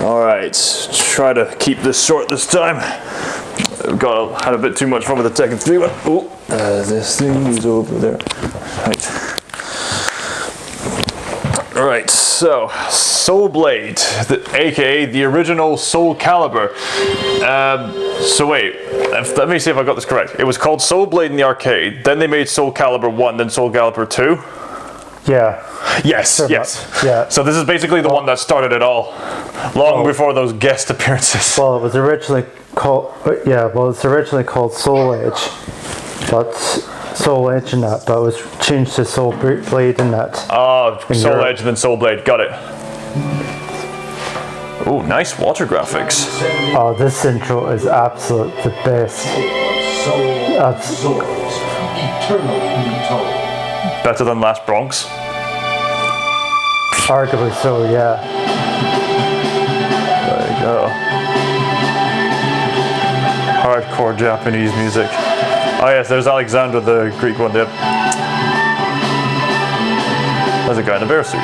Alright, try to keep this short this time. Had a bit too much fun with the Tekken 3 one. Oh, this thing is over there. Right, so Soul Blade, aka the original Soul Calibur. So wait, let me see if I got this correct. It was called Soul Blade in the arcade, then they made Soul Calibur 1, then Soul Calibur 2? Yeah. Yes, yes. Yeah. So this is basically the one that started it all, long before those guest appearances. Well, it was originally called, Soul Edge, but Soul Edge in that, but it was changed to Soul Blade in that. Oh, Soul Edge then Soul Blade, got it. Oh, nice water graphics. Oh, this intro is absolute the best. Better than Last Bronx? Arguably so, yeah. There you go. Hardcore Japanese music. Oh yes, there's Alexandra, the Greek one there. There's a guy in a bear suit.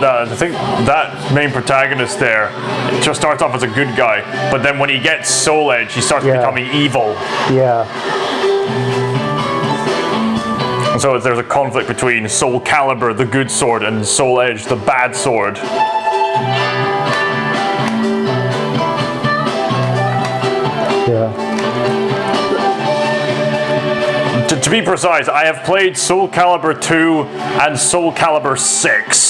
I think that main protagonist there just starts off as a good guy, but then when he gets Soul Edge, he starts becoming evil. Yeah. And so there's a conflict between Soul Calibur, the good sword, and Soul Edge, the bad sword. Yeah. To be precise, I have played Soul Calibur 2 and Soul Calibur 6.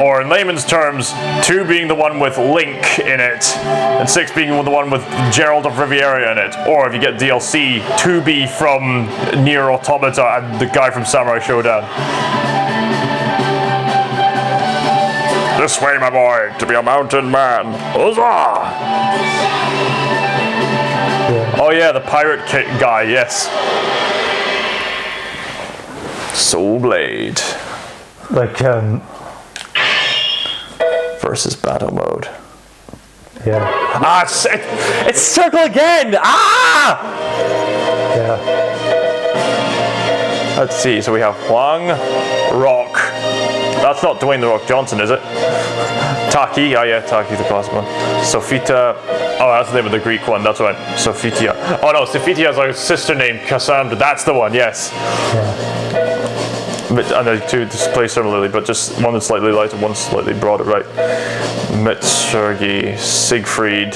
Or in layman's terms, 2 being the one with Link in it, and 6 being the one with Gerald of Riviera in it. Or if you get DLC, 2B from Nier Automata and the guy from Samurai Shodown. This way, my boy, to be a mountain man. Huzzah! Yeah. Oh yeah, the pirate guy, yes. Soul Blade. Like, versus battle mode. Yeah. Ah, it's circle again! Ah! Yeah. Let's see, so we have Hwang, Rock. That's not Dwayne The Rock Johnson, is it? Taki, oh yeah, Taki's the classic one. Sophita, oh that's the name of the Greek one, that's right. Sophitia. Oh no, Sophitia has a sister named Cassandra, that's the one, yes. Yeah. And the two display similarly, but just one is slightly lighter, one slightly broader, right? Mitsurgi, Siegfried,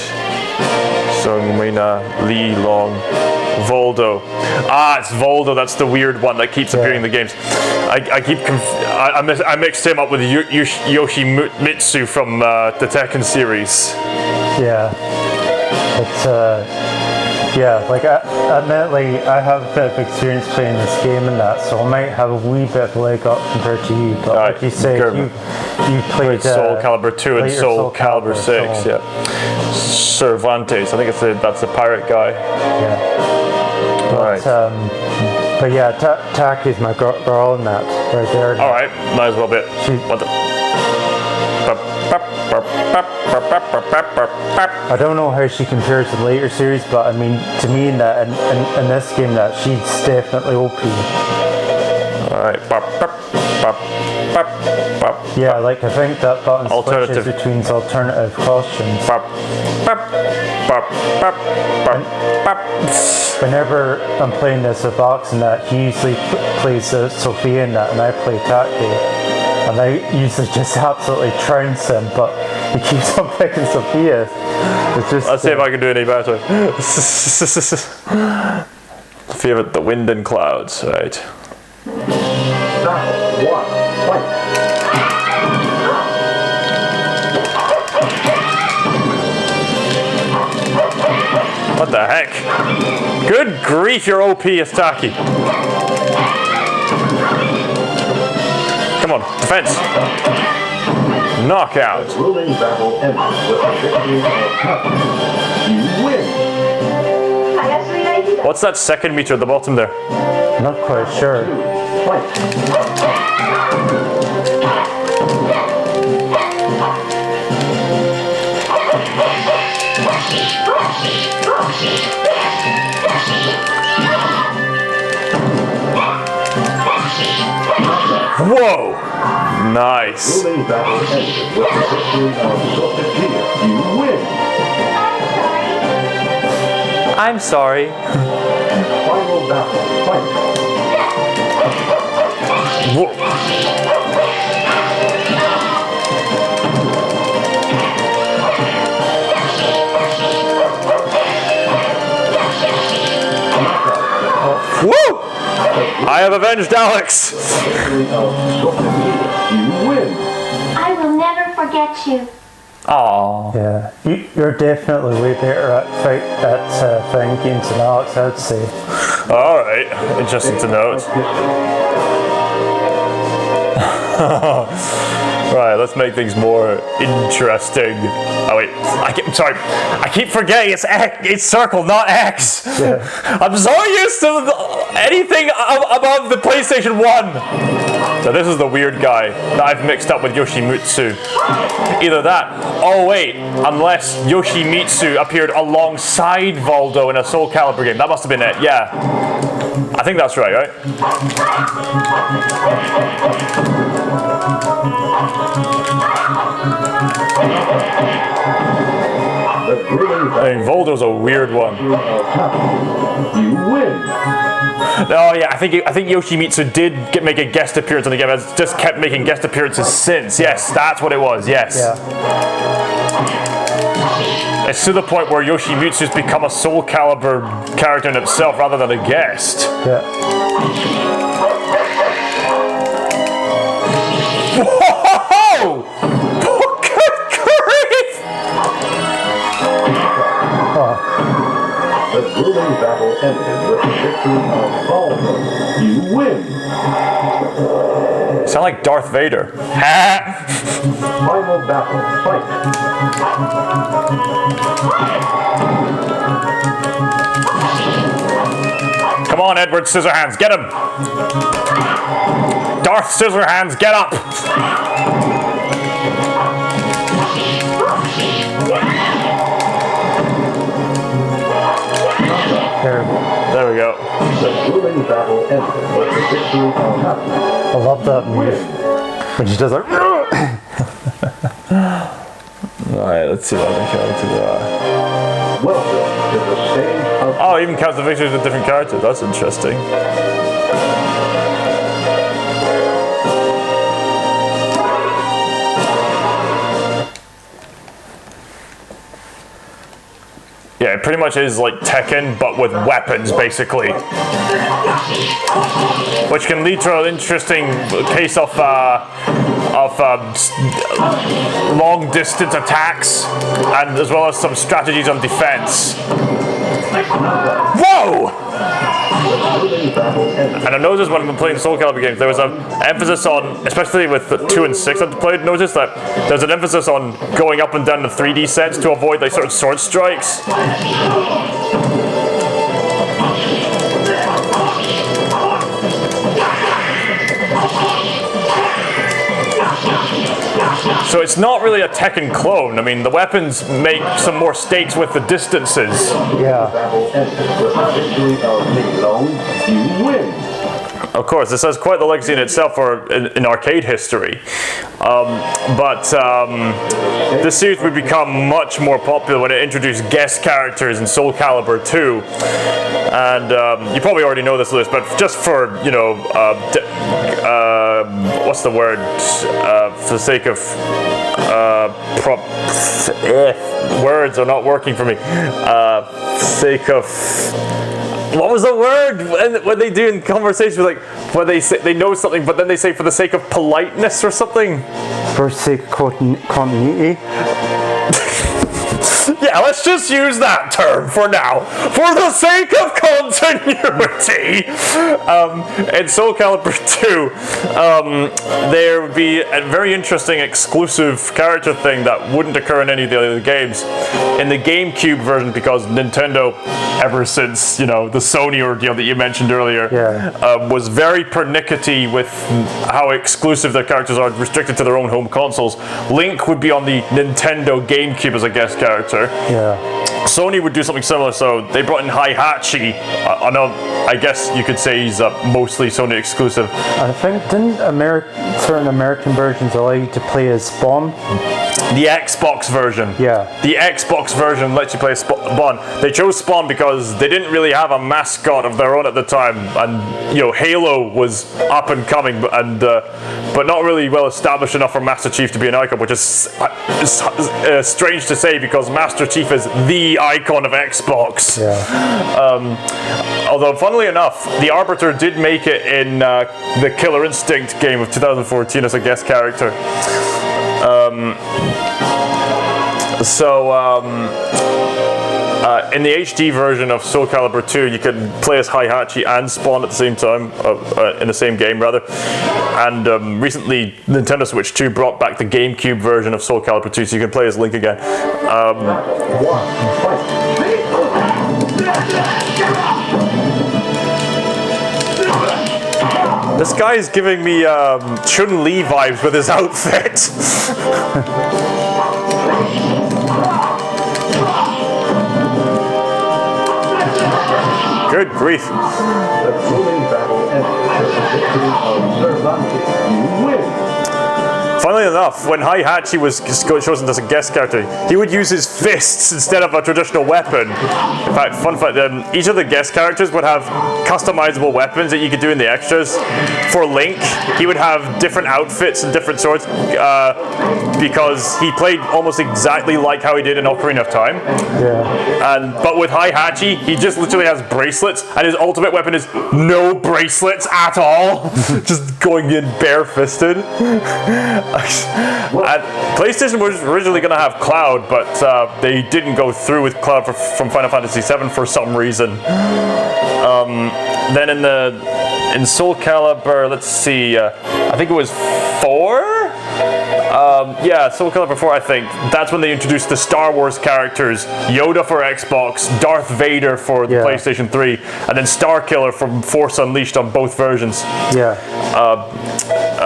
Sungmina, Li Long, Voldo. Ah, it's Voldo, that's the weird one that keeps appearing in the games. I mixed him up with Yoshimitsu from the Tekken series. Yeah. It's, yeah, like admittedly, I have a bit of experience playing this game and that, so I might have a wee bit of a leg up compared to you. But like you say, you played Soul Calibur 2 and Soul Calibur 6, yeah. Cervantes, I think that's the pirate guy. Yeah. Alright. But yeah, Taki's my girl in that, right there. Alright, might as well be it. What the? I don't know how she compares to the later series, but I mean, to me in that in this game, that she's definitely OP. Alright. Yeah, like I think that button switches between alternative costumes. Whenever I'm playing this with boxing, that he usually plays Sophia in that, and I play Taki. And I usually just absolutely trounce him, but he keeps on picking Sophia. It's just, let's see if I can do any better. Favorite, the wind and clouds, right? the heck? Good grief, you're OP, Astaki. Come on, defense. Knockout. Ruling battle ends with a victory of Captain. You win. What's that second meter at the bottom there? Not quite sure. Fight. Whoa! Nice. Ruling battle ended with the victory of Sophia. You win. I'm sorry. Final battle. Fight. Whoa. Woo! I have avenged Alex. Victory of Sophia. You win. I will never forget you. Aww. Yeah, you're definitely way better at playing games than Alex, I'd say. Alright, interesting to note. Right, let's make things more interesting. Oh wait, I keep forgetting it's circle, not X. Yeah. I'm so used to anything above the PlayStation 1. So this is the weird guy that I've mixed up with Yoshimitsu. Either that, oh wait, unless Yoshimitsu appeared alongside Voldo in a Soul Calibur game. That must have been it, yeah. I think that's right? I mean, Voldo's a weird one. You win. Oh yeah, I think Yoshimitsu did make a guest appearance on the game. Has just kept making guest appearances since. Yes, that's what it was. Yes. Yeah. It's to the point where Yoshimitsu's become a Soul Calibur character in himself rather than a guest. Yeah. Whoa! Good grief! The grueling battle ended with the victory of Voldo. You win. Sound like Darth Vader. Final battle. Fight. Come on, Edward Scissorhands, get him! Darth Scissorhands, get up! There we go. The grueling battle ended with the victory of Captain. I love that move. When she does like. Alright, let's see what other characters are. Welcome to the stage of Oh, even counts the victories with different characters. That's interesting. Yeah, it pretty much is like Tekken, but with weapons, basically. Which can lead to an interesting case of long-distance attacks, and as well as some strategies on defense. Whoa! And I noticed when I'm playing Soul Calibur games, there was an emphasis on, especially with 2 and 6 I've played, noticed that there's an emphasis on going up and down the 3D sets to avoid like sort of sword strikes. So it's not really a Tekken clone. I mean, the weapons make some more stakes with the distances. Yeah. battle ended with the victory of Nicolone. You win. Of course, this has quite the legacy in itself for in arcade history. This series would become much more popular when it introduced guest characters in Soul Calibur 2. And you probably already know this list, but just for, you know, what's the word? For the sake of words are not working for me. Sake of... What was the word when they do in conversations, like when they say they know something, but then they say for the sake of politeness or something? For sake of continuity. Yeah, let's just use that term for now, for the sake of continuity. In Soul Calibur 2, there would be a very interesting exclusive character thing that wouldn't occur in any of the other games. In the GameCube version, because Nintendo, ever since, you know, the Sony ordeal that you mentioned earlier, was very pernickety with how exclusive their characters are, restricted to their own home consoles. Link would be on the Nintendo GameCube as a guest character. Sony would do something similar, so they brought in Heihachi. I guess you could say he's mostly Sony exclusive. I think, didn't certain American versions allow you to play as Spawn? The Xbox version. The Xbox version lets you play Spawn. They chose Spawn because they didn't really have a mascot of their own at the time, and you know, Halo was up and coming, but not really well established enough for Master Chief to be an icon, which is strange to say because Master Chief is the icon of Xbox. Although, funnily enough, the Arbiter did make it in the Killer Instinct game of 2014 as a guest character. In the HD version of Soul Calibur 2, you could play as Heihachi and Spawn at the same time, in the same game rather. And recently, Nintendo Switch 2 brought back the GameCube version of Soul Calibur 2, so you can play as Link again. This guy is giving me Chun-Li vibes with his outfit. Good grief. The thrilling battle ends with the victory of Cervantes. You win. Funnily enough, when Heihachi was chosen as a guest character, he would use his fists instead of a traditional weapon. In fact, fun fact, each of the guest characters would have customizable weapons that you could do in the extras. For Link, he would have different outfits and different swords because he played almost exactly like how he did in Ocarina of Time. But with Heihachi, he just literally has bracelets, and his ultimate weapon is no bracelets at all. Just going in barefisted. PlayStation was originally going to have Cloud, but they didn't go through with Cloud from Final Fantasy VII for some reason. Then in Soul Calibur, let's see, I think it was 4? Soul Calibur 4, I think. That's when they introduced the Star Wars characters. Yoda for Xbox, Darth Vader for the PlayStation 3, and then Starkiller from Force Unleashed on both versions.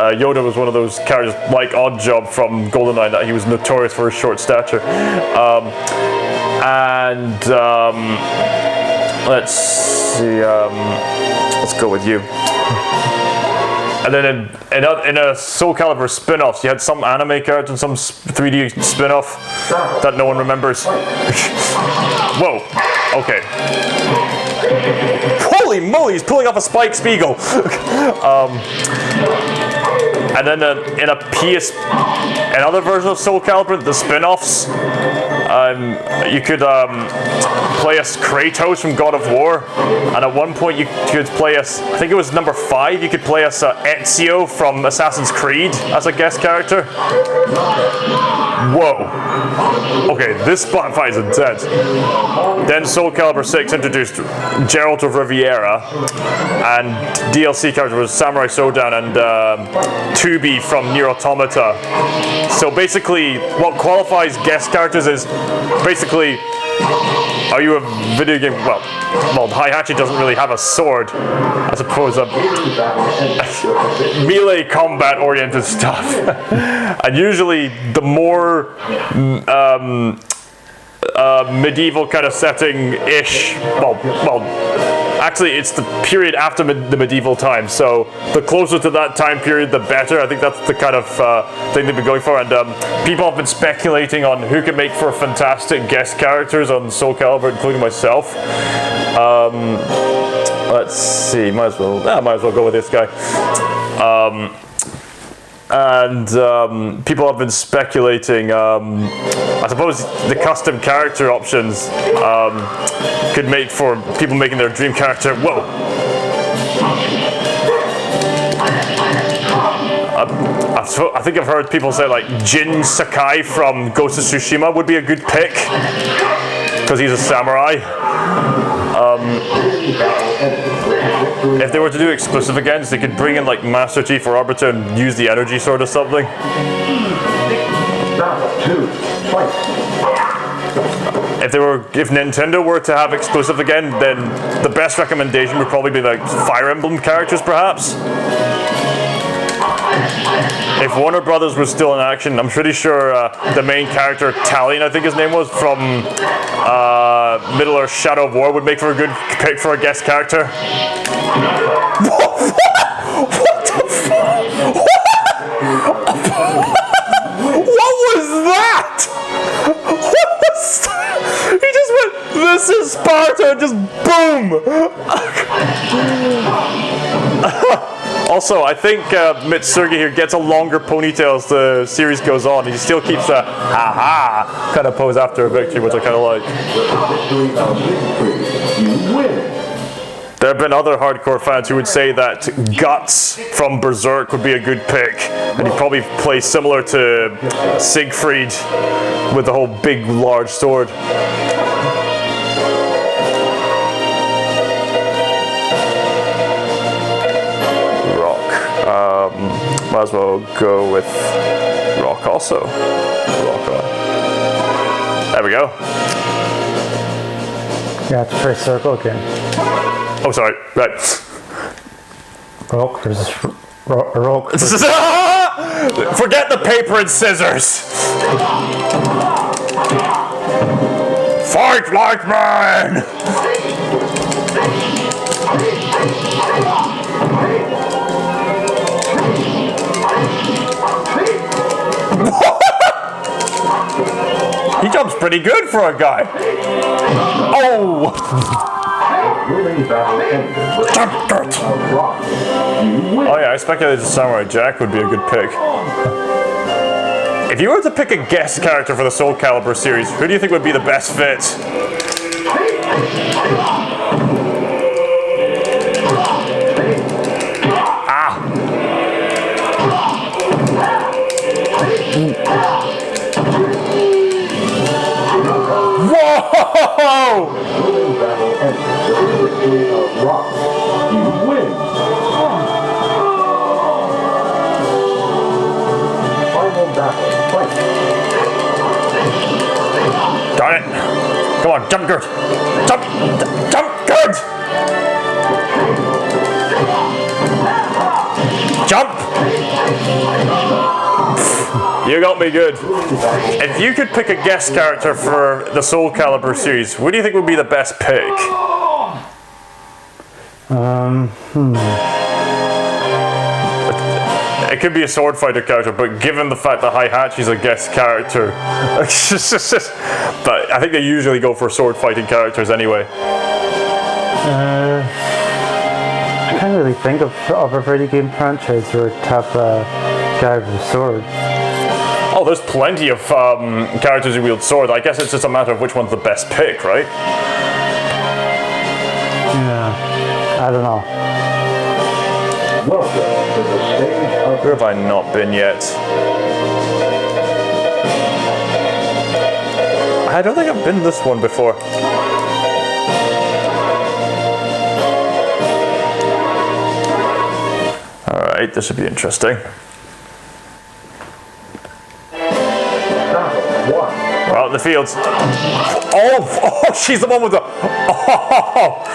Yoda was one of those characters, like Oddjob from GoldenEye, that he was notorious for his short stature. Let's see, let's go with you. And then in a Soul Calibur spin-offs, you had some anime characters and some 3D spin-off that no one remembers. Whoa, okay. Holy moly, he's pulling off a Spike Spiegel. And then in other versions of Soul Calibur, the spin-offs, you could play as Kratos from God of War, and at one point you could play as, I think it was number 5, you could play as Ezio from Assassin's Creed as a guest character. Whoa. Okay, this fight is intense. Then Soul Calibur 6 introduced Geralt of Riviera, and DLC character was Samurai Shodown and Tubi from Nier Automata. So basically, what qualifies guest characters is basically, are you a video game? Well, Heihachi doesn't really have a sword. I suppose melee combat oriented stuff. And usually the more medieval kind of setting-ish, actually it's the period after the medieval time, so the closer to that time period the better. I think that's the kind of thing they've been going for, and people have been speculating on who could make for fantastic guest characters on Soul Calibur, including myself. Let's see, might as well go with this guy. People have been speculating, I suppose the custom character options could make for people making their dream character. Whoa! I think I've heard people say like Jin Sakai from Ghost of Tsushima would be a good pick because he's a samurai. If they were to do exclusive against, they could bring in like Master Chief or Arbiter and use the energy sword or something. If Nintendo were to have exclusive again, then the best recommendation would probably be like Fire Emblem characters, perhaps. If Warner Brothers was still in action, I'm pretty sure the main character, Talion, I think his name was, from Middle-earth Shadow of War would make for a good pick for a guest character. What the fuck? What was that? What was that? He just went, "This is Sparta," and just boom! Also, I think Mitsurugi here gets a longer ponytail as the series goes on. He still keeps a ha-ha kind of pose after a victory, which I kind of like. There have been other hardcore fans who would say that Guts from Berserk would be a good pick, and he'd probably play similar to Siegfried with the whole big, large sword. Might as well go with Rock also. Rock on. There we go. Yeah, it's press circle again. Oh, sorry. Right. Rock versus rock. Forget the paper and scissors. Fight like man. He jumps pretty good for a guy. Oh! Oh yeah, I speculated Samurai Jack would be a good pick. If you were to pick a guest character for the Soul Calibur series, who do you think would be the best fit? Whoa! Darn it! Come on, jump, Gert! Jump, Gert! Jump! You got me good. If you could pick a guest character for the Soul Calibur series, who do you think would be the best pick? It could be a sword fighter character, but given the fact that Heihachi's a guest character, but I think they usually go for sword fighting characters anyway. I can't really think of a video game franchise where it have a guy with a sword. Oh, there's plenty of characters who wield swords. I guess it's just a matter of which one's the best pick, right? Yeah, I don't know. Welcome to the stage of Where have I not been yet? I don't think I've been this one before. Alright, this should be interesting. Out in the fields. Oh, she's the one with the. Oh.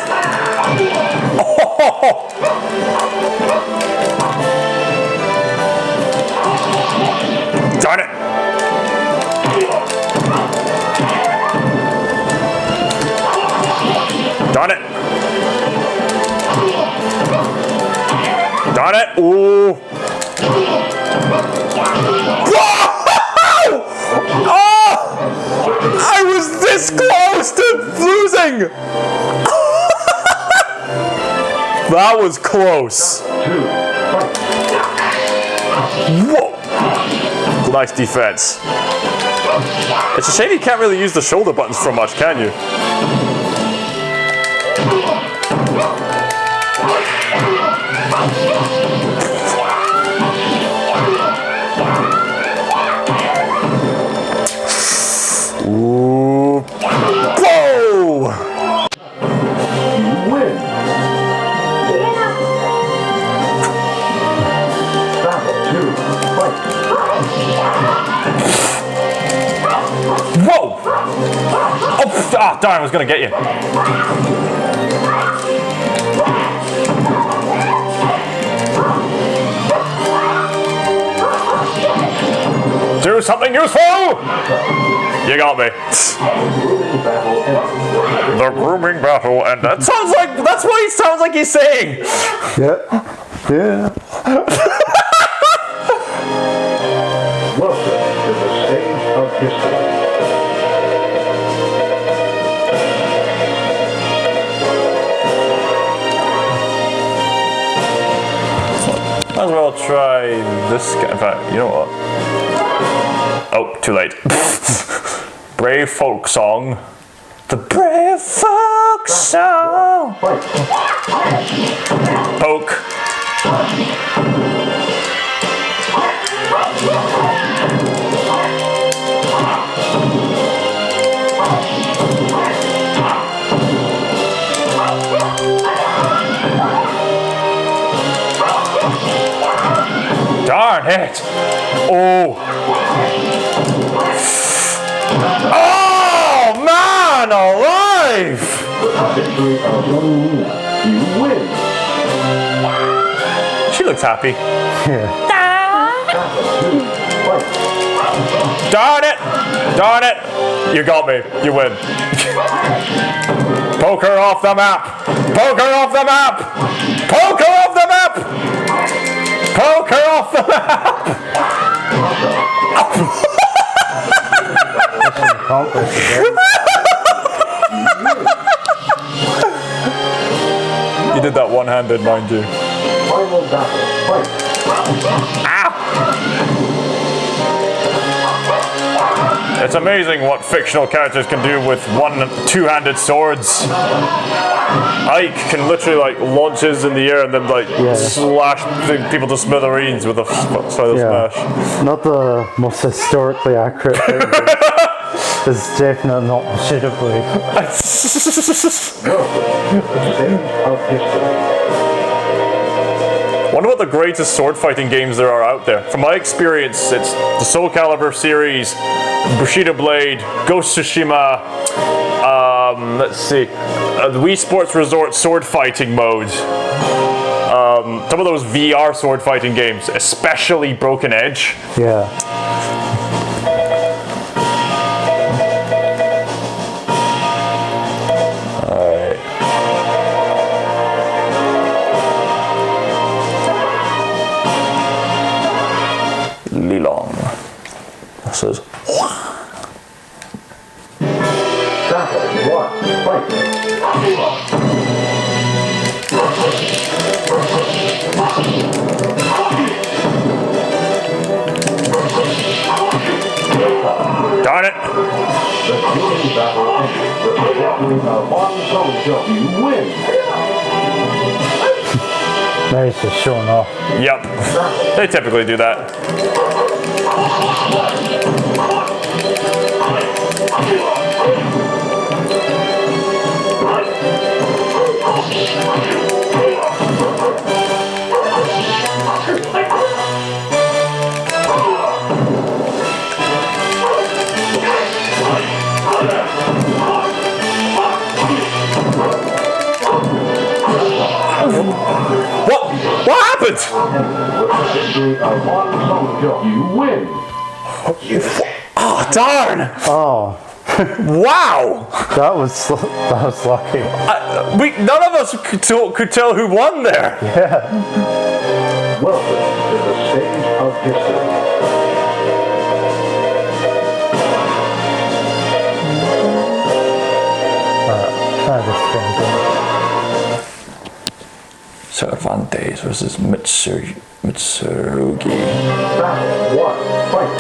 Darn it. Darn it. Darn it. Ooh. Oh! I was this close to losing! That was close. Whoa! Nice defense. It's a shame you can't really use the shoulder buttons for much, can you? Ah, darn, I was gonna get you. Do something useful! You got me. The grooming battle, and that sounds like, that's what he sounds like he's saying. Yeah. Yeah. Welcome to the stage of history. Might as well try this guy. In fact, you know what? Oh, too late. Brave folk song. The brave folk song. Poke. Darn it! Oh! Oh man, alive! Victory of Luna. You win. She looks happy. Yeah. Fight. Darn it! Darn it! You got me. You win. Poke her off the map! Poke her off the map! Poke her off the map! Poke her off the map! Accomplished again. You did that one-handed, mind you. Final battle. Fight. It's amazing what fictional characters can do with two-handed swords. Ike can literally like launches in the air and then like slash people to smithereens with a final smash. Not the most historically accurate thing. It's definitely not suitably. Welcome to the stage of history. Wonder what the greatest sword fighting games there are out there. From my experience, it's the Soul Calibur series, Bushido Blade, Ghost Tsushima, let's see, the Wii Sports Resort sword fighting mode. Some of those VR sword fighting games, especially Broken Edge. Yeah. Lilong. This is. Battle 1. Fight. Darn it! The shooting battle ends with the victory of one soldier. You win. Now he's just showing off. Yep. They typically do that. What happened? With the victory of one soldier. You win. Oh, darn! Oh, Wow! that was lucky. None of us could tell who won there. Yeah. Welcome to the stage of history. Try this thing. Cervantes versus Mitsurugi. Battle 1. Fight.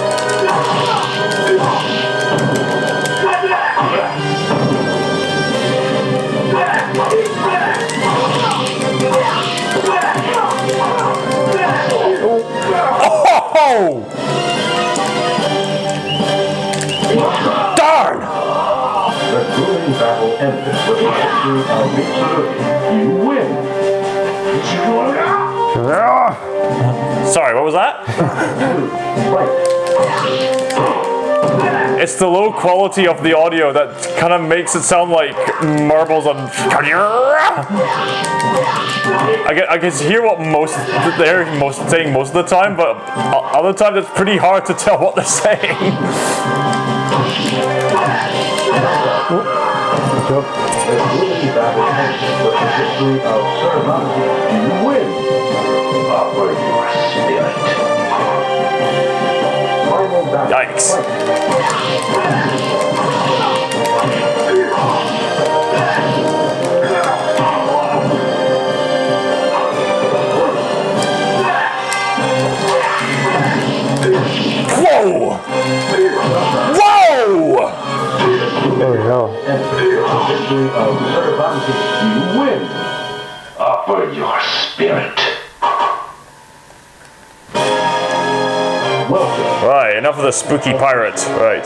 Oh! Darn! The grueling battle ended with the victory of Mitsurugi. You win. Sorry, what was that? Fight. It's the low quality of the audio that kind of makes it sound like marbles on. I can hear what they're saying most of the time, but other times it's pretty hard to tell what they're saying. Good job. Ability battle ends with the victory of Servante. You win. Offer your spirit. Final battle. Yikes. Whoa! Whoa! There we go. And the victory of Servante. You win. Offer your spirit. Welcome. Right, enough of the spooky pirate. Right.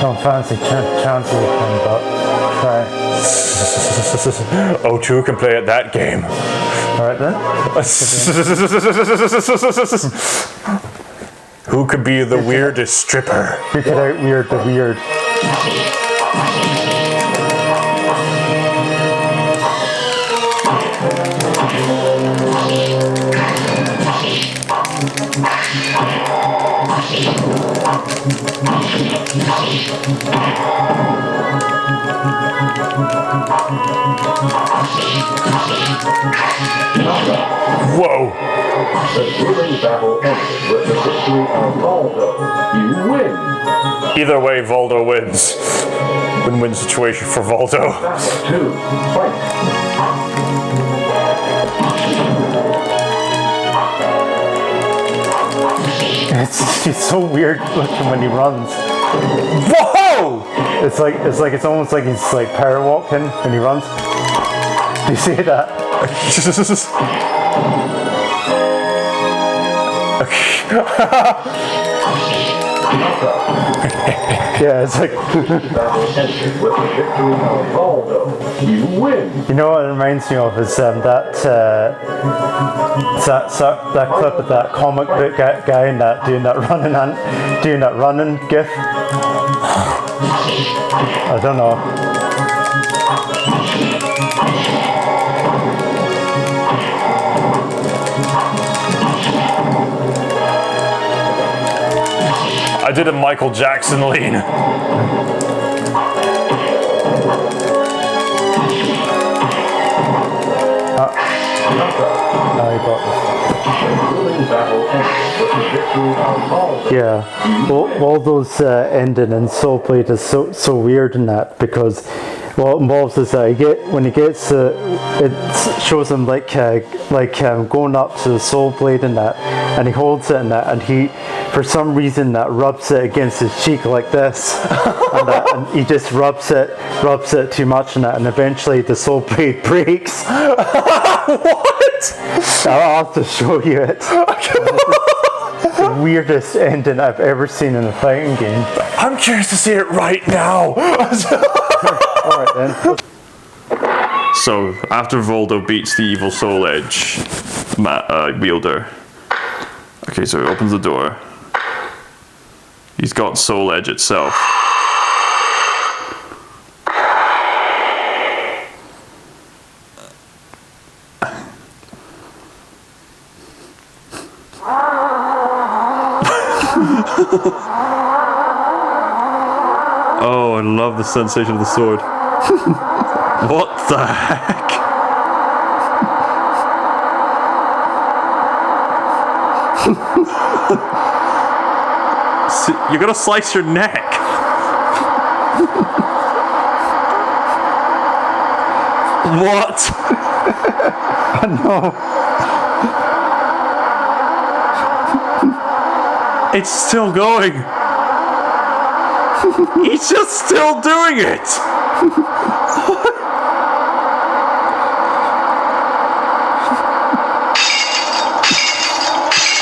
Don't fancy chances with him, but try. O2 can play at that game. Alright then. Who could be the weirdest stripper? Who could out weird the weird? Whoa! The grueling battle ended with the victory of Valdo. You win. Either way, Voldo wins. Win-win situation for Voldo. Battle 2. Fight. It's so weird looking when he runs. Whoa! It's almost like he's like power walking when he runs. Do you see that? Yeah, it's like Battle ended with the victory of Valdo. You win. you know what it reminds me of is that clip of that comic book guy and that doing that running gif. I don't know. I did a Michael Jackson lean. I got Grueling battle ended with the victory of Valdo. yeah. All those ending in Soul Blade is so weird in that because what it involves is that when he gets it shows him like going up to the Soul Blade in that, and he holds it in that, and he for some reason that rubs it against his cheek like this, and he just rubs it too much in that, and eventually the Soul Blade breaks. What? I'll have to show you it. The weirdest ending I've ever seen in a fighting game. I'm curious to see it right now. Alright then. So, after Voldo beats the evil Soul Edge wielder. Okay, so he opens the door. He's got Soul Edge itself. Oh, I love the sensation of the sword. What the heck? You're gonna slice your neck. What? No. It's still going. He's just still doing it.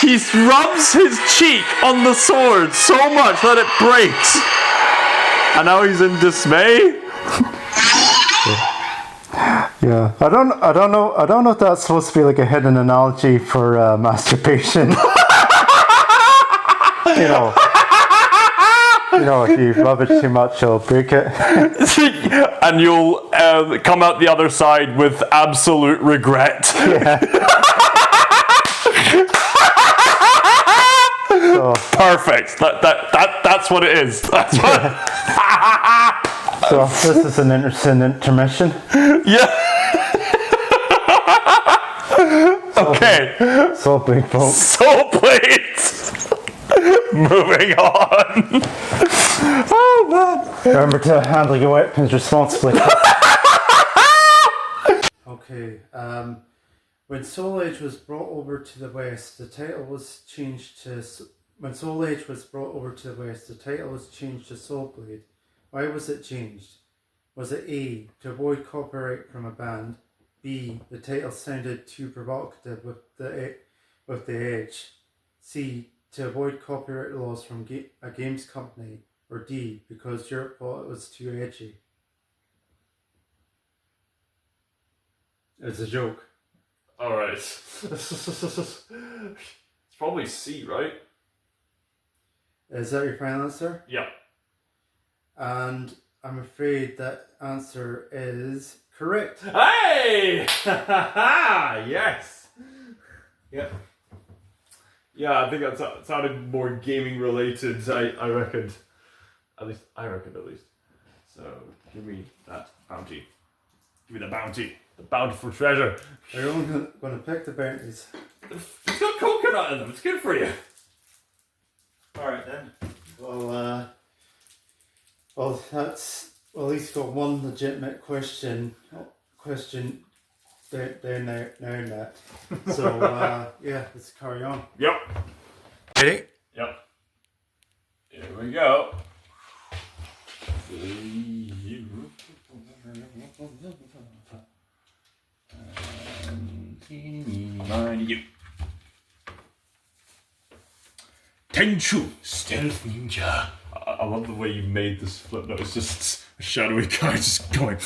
He rubs his cheek on the sword so much that it breaks. And now he's in dismay. Yeah, I don't know if that's supposed to be like a hidden analogy for masturbation. If you rub it too much, you'll break it. And you'll come out the other side with absolute regret. Yeah. So, Perfect. That's what it is. That's what. so this is an interesting intermission. Yeah. Okay. So big, folks. Soul plates. Moving on. Oh man. Remember to handle your weapons responsibly. Okay. When Soul Age was brought over to the West, the title was changed to. When Soul Age was brought over to the West, the title was changed to Soul Blade. Why was it changed? Was it A, to avoid copyright from a band? B, the title sounded too provocative with the edge? C, to avoid copyright laws from a games company? Or D, because Europe thought it was too edgy? It's a joke. Alright. It's probably C, right? Is that your final answer? Yeah. And I'm afraid that answer is correct. Hey! Yes! Yeah. Yeah, I think that sounded more gaming related, I reckoned. At least. So, give me that bounty. Give me the bounty. The bountiful treasure. Are you only going to pick the bounties? It's got coconut in them. It's good for you. Alright then. Well, that's at least got one legitimate question down that. So, yeah, let's carry on. Yep. Ready? Yep. Here we go. You. Tenchu, stealth ninja. I love the way you made this flip note. It's just a shadowy guy just going.